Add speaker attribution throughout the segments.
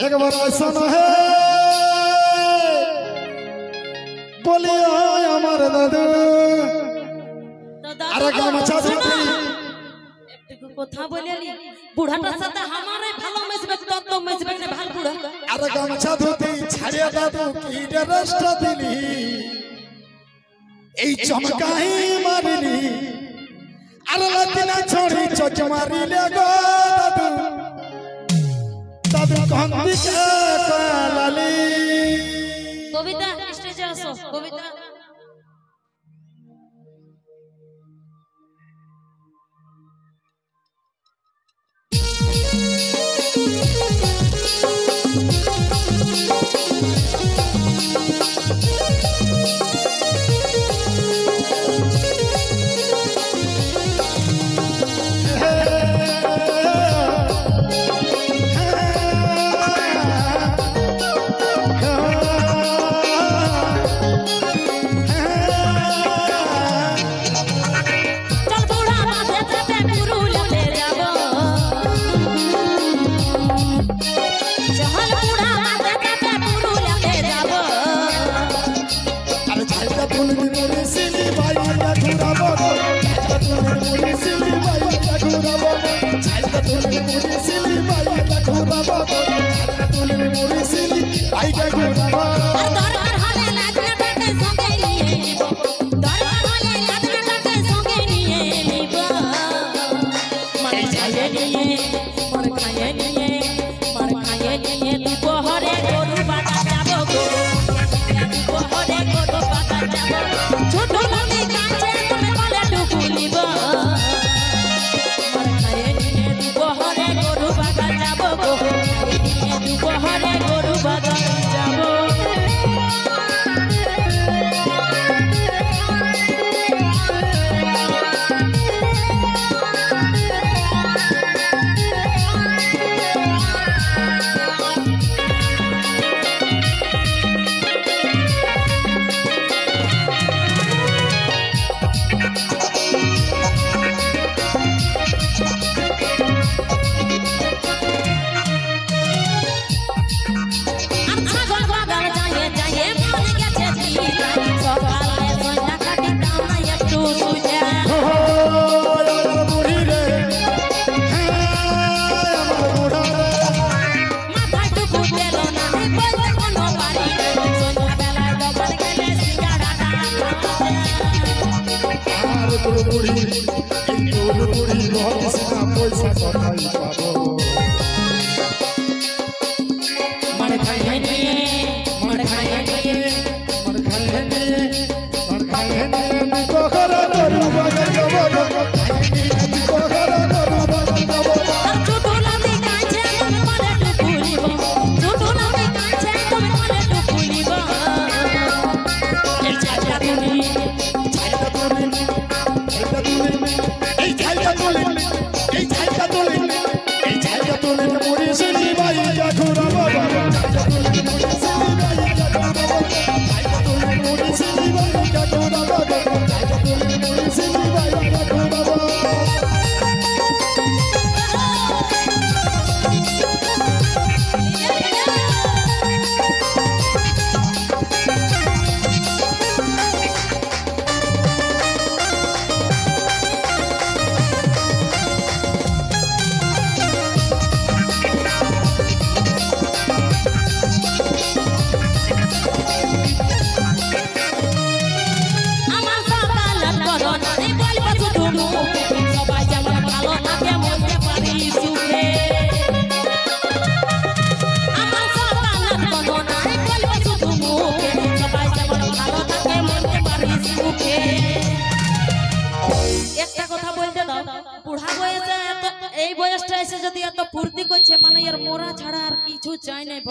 Speaker 1: एक बार सुनो है बोलियो हमारे दादू अरे काम अच्छा सुनती
Speaker 2: একটু কথা বলেলি বুড়াটার সাথে আমারে ভালো মিশবে তত মিশবে না ভাল বুড়া
Speaker 1: अरे काम अच्छा ধুতি ছাড়িয়া দাদু কি ডরস্টা দিলি এই চমকাই মারিলি अरे लतिना छोड़ी चोच मारिले गो दादू दादू कहंती के लाली
Speaker 2: কবিতা স্টেজে আসো কবিতা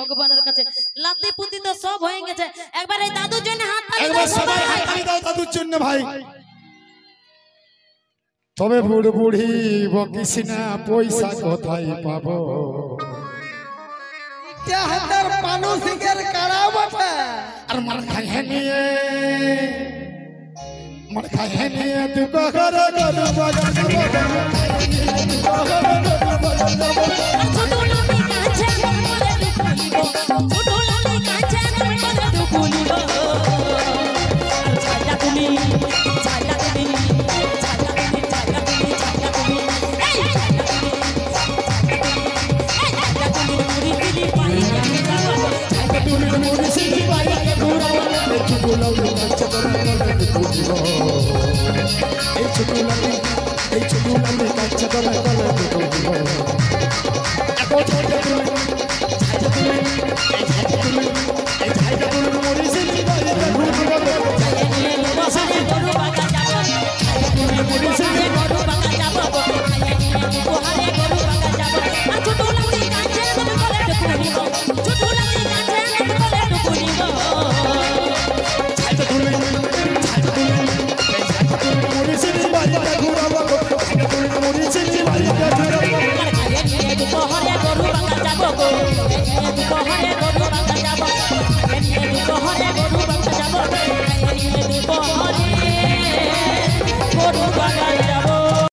Speaker 2: ভগবানের কাছে লাতে পুতি তো সব হয়ে গেছে একবার এই দাদুর জন্য হাত
Speaker 1: একবার সবাই হাত তালি দাও দাদুর জন্য ভাই তবে বুড় বুড়ি বকিসনা পয়সা কোথায় পাবো কে হাতের মানুষের কাড়া বটে আর মার খায় নিয়ে মার খায় নিয়ে তুই কখনো করব
Speaker 2: ছোট লালি কাছে করে দুকুলিব ছোট লালি কাছে করে দুকুলিব ছাড়া তুমি ছাড়া তুমি ছাড়া তুমি ছাড়া তুমি ছাড়া তুমি এই ছাড়া তুমি ছাড়া তুমি মুড়ি দিলি পাই ছাড়া তুমি মুড়ি দিলি পাই ঘুরাও
Speaker 1: ছোট লালি কাছে করে দুকুলিব এই ছোট লালি কাছে করে দুকুলিব